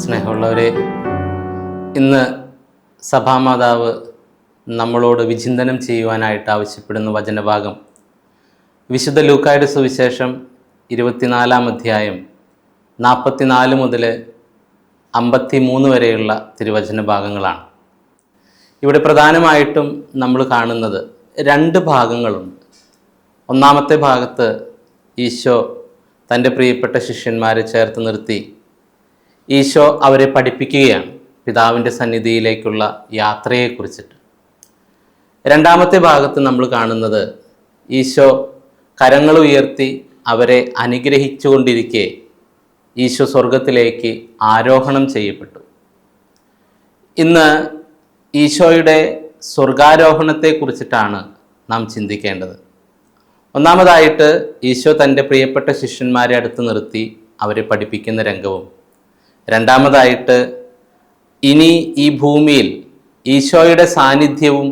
സ്നേഹമുള്ളവരെ, ഇന്ന് സഭാമാതാവ് നമ്മളോട് വിചിന്തനം ചെയ്യുവാനായിട്ട് ആവശ്യപ്പെടുന്ന വചനഭാഗം വിശുദ്ധ ലൂക്കായുടെ സുവിശേഷം 24 അധ്യായം 44 മുതൽ 53 വരെയുള്ള തിരുവചന ഭാഗങ്ങളാണ്. ഇവിടെ പ്രധാനമായിട്ടും നമ്മൾ കാണുന്നത് 2 ഭാഗങ്ങളുണ്ട്. ഒന്നാമത്തെ ഭാഗത്ത് ഈശോ തൻ്റെ പ്രിയപ്പെട്ട ശിഷ്യന്മാരെ ചേർത്ത് നിർത്തി ഈശോ അവരെ പഠിപ്പിക്കുകയാണ് പിതാവിൻ്റെ സന്നിധിയിലേക്കുള്ള യാത്രയെക്കുറിച്ചിട്ട്. രണ്ടാമത്തെ ഭാഗത്ത് നമ്മൾ കാണുന്നത് ഈശോ കരങ്ങൾ ഉയർത്തി അവരെ അനുഗ്രഹിച്ചുകൊണ്ടിരിക്കെ ഈശോ സ്വർഗത്തിലേക്ക് ആരോഹണം ചെയ്യപ്പെട്ടു. ഇന്ന് ഈശോയുടെ സ്വർഗാരോഹണത്തെക്കുറിച്ചിട്ടാണ് നാം ചിന്തിക്കേണ്ടത്. ഒന്നാമതായിട്ട് ഈശോ തൻ്റെ പ്രിയപ്പെട്ട ശിഷ്യന്മാരെ അടുത്ത് നിർത്തി അവരെ പഠിപ്പിക്കുന്ന രംഗവും, രണ്ടാമതായിട്ട് ഇനി ഈ ഭൂമിയിൽ ഈശോയുടെ സാന്നിധ്യവും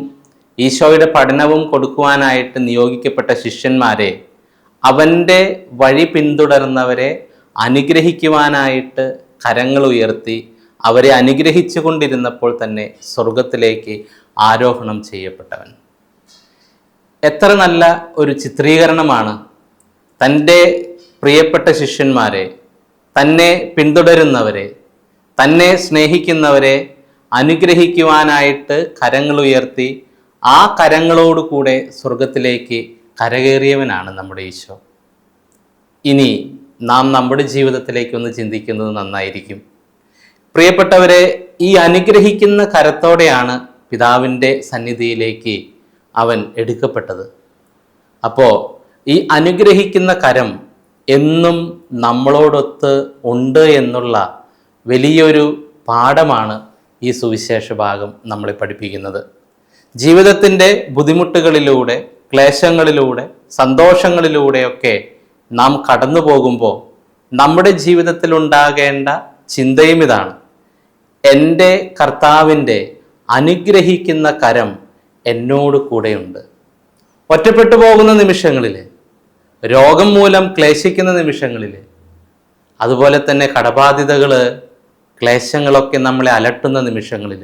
ഈശോയുടെ പഠനവും കൊടുക്കുവാനായിട്ട് നിയോഗിക്കപ്പെട്ട ശിഷ്യന്മാരെ അവൻ്റെ വഴി പിന്തുടർന്നവരെ അനുഗ്രഹിക്കുവാനായിട്ട് കരങ്ങൾ ഉയർത്തി അവരെ അനുഗ്രഹിച്ചു കൊണ്ടിരുന്നപ്പോൾ തന്നെ സ്വർഗത്തിലേക്ക് ആരോഹണം ചെയ്യപ്പെട്ടവൻ. എത്ര നല്ല ഒരു ചിത്രീകരണമാണ്! തൻ്റെ പ്രിയപ്പെട്ട ശിഷ്യന്മാരെ, തന്നെ പിന്തുടരുന്നവരെ, തന്നെ സ്നേഹിക്കുന്നവരെ അനുഗ്രഹിക്കുവാനായിട്ട് കരങ്ങൾ ഉയർത്തി ആ കരങ്ങളോടുകൂടെ സ്വർഗത്തിലേക്ക് കരകയറിയവനാണ് നമ്മുടെ ഈശോ. ഇനി നാം നമ്മുടെ ജീവിതത്തിലേക്കൊന്ന് ചിന്തിക്കുന്നത് നന്നായിരിക്കും. പ്രിയപ്പെട്ടവരെ, ഈ അനുഗ്രഹിക്കുന്ന കരത്തോടെയാണ് പിതാവിൻ്റെ സന്നിധിയിലേക്ക് അവൻ എടുക്കപ്പെട്ടത്. അപ്പോൾ ഈ അനുഗ്രഹിക്കുന്ന കരം എന്നും നമ്മളോടൊത്ത് ഉണ്ട് എന്നുള്ള വലിയൊരു പാഠമാണ് ഈ സുവിശേഷ ഭാഗം നമ്മളെ പഠിപ്പിക്കുന്നത്. ജീവിതത്തിൻ്റെ ബുദ്ധിമുട്ടുകളിലൂടെ, ക്ലേശങ്ങളിലൂടെ, സന്തോഷങ്ങളിലൂടെയൊക്കെ നാം കടന്നു പോകുമ്പോൾ നമ്മുടെ ജീവിതത്തിൽ ഉണ്ടാകേണ്ട ചിന്തയും ഇതാണ്: എൻ്റെ കർത്താവിൻ്റെ അനുഗ്രഹിക്കുന്ന കരം എന്നോട് കൂടെയുണ്ട്. ഒറ്റപ്പെട്ടു പോകുന്ന നിമിഷങ്ങളിൽ, രോഗം മൂലം ക്ലേശിക്കുന്ന നിമിഷങ്ങളിൽ, അതുപോലെ തന്നെ കടബാധ്യതകൾ, ക്ലേശങ്ങളൊക്കെ നമ്മളെ അലട്ടുന്ന നിമിഷങ്ങളിൽ,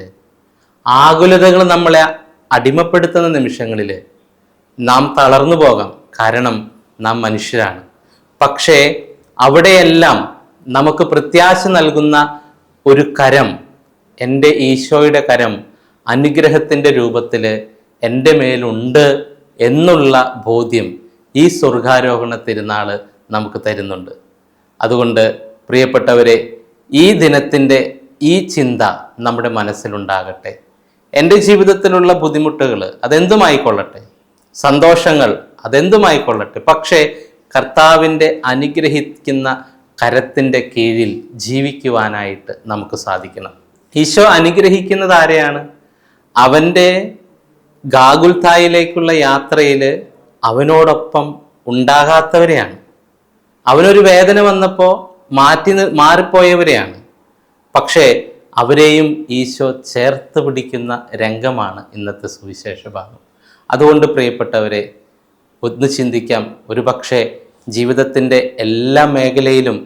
ആകുലതകൾ നമ്മളെ അടിമപ്പെടുത്തുന്ന നിമിഷങ്ങളിൽ നാം തളർന്നു പോകാം. കാരണം നാം മനുഷ്യരാണ്. പക്ഷേ അവിടെയെല്ലാം നമുക്ക് പ്രത്യാശ നൽകുന്ന ഒരു കരം, എൻ്റെ ഈശോയുടെ കരം അനുഗ്രഹത്തിൻ്റെ രൂപത്തിൽ എൻ്റെ മേലുണ്ട് എന്നുള്ള ബോധ്യം ഈ സ്വർഗാരോഹണ തിരുനാൾ നമുക്ക് തരുന്നുണ്ട്. അതുകൊണ്ട് പ്രിയപ്പെട്ടവരെ, ഈ ദിനത്തിൻ്റെ ഈ ചിന്ത നമ്മുടെ മനസ്സിലുണ്ടാകട്ടെ. എൻ്റെ ജീവിതത്തിലുള്ള ബുദ്ധിമുട്ടുകൾ അതെന്തുമായിക്കൊള്ളട്ടെ, സന്തോഷങ്ങൾ അതെന്തുമായിക്കൊള്ളട്ടെ, പക്ഷേ കർത്താവിൻ്റെ അനുഗ്രഹിക്കുന്ന കരത്തിൻ്റെ കീഴിൽ ജീവിക്കുവാനായിട്ട് നമുക്ക് സാധിക്കണം. ഈശോ അനുഗ്രഹിക്കുന്നത് ആരെയാണ്? അവൻ്റെ ഗാഗുൽത്തായിലേക്കുള്ള യാത്രയിൽ അവനോടൊപ്പം ഉണ്ടാകാത്തവരെയാണ്. അവനൊരു വേദന വന്നപ്പോൾ മാറിപ്പോയവരെയാണ്. പക്ഷേ അവരെയും ഈശോ ചേർത്ത് പിടിക്കുന്ന രംഗമാണ് ഇന്നത്തെ സുവിശേഷ ഭാഗം. അതുകൊണ്ട് പ്രിയപ്പെട്ടവരെ, ഒന്ന് ചിന്തിക്കാം. ഒരുപക്ഷെ ജീവിതത്തിൻ്റെ എല്ലാ മേഖലയിലും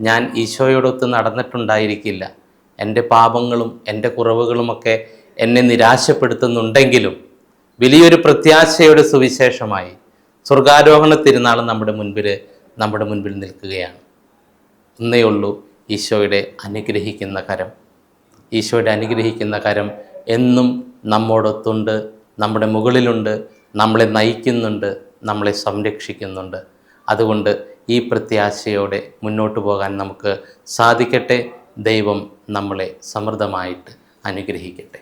ഞാൻ ഈശോയോടൊത്ത് നടന്നിട്ടുണ്ടായിരിക്കില്ല. എൻ്റെ പാപങ്ങളും എൻ്റെ കുറവുകളുമൊക്കെ എന്നെ നിരാശപ്പെടുത്തുന്നുണ്ടെങ്കിലും വലിയൊരു പ്രത്യാശയുടെ സുവിശേഷമായി സ്വർഗാരോഹണ തിരുനാൾ നമ്മുടെ മുൻപിൽ നിൽക്കുകയാണ്. ഒന്നേ ഉള്ളൂ, ഈശോയുടെ അനുഗ്രഹിക്കുന്ന കരം. ഈശോയുടെ അനുഗ്രഹിക്കുന്ന കരം എന്നും നമ്മോടൊത്തുണ്ട്, നമ്മുടെ മുകളിലുണ്ട്, നമ്മളെ നയിക്കുന്നുണ്ട്, നമ്മളെ സംരക്ഷിക്കുന്നുണ്ട്. അതുകൊണ്ട് ഈ പ്രത്യാശയോടെ മുന്നോട്ട് പോകാൻ നമുക്ക് സാധിക്കട്ടെ. ദൈവം നമ്മളെ സമൃദ്ധമായിട്ട് അനുഗ്രഹിക്കട്ടെ.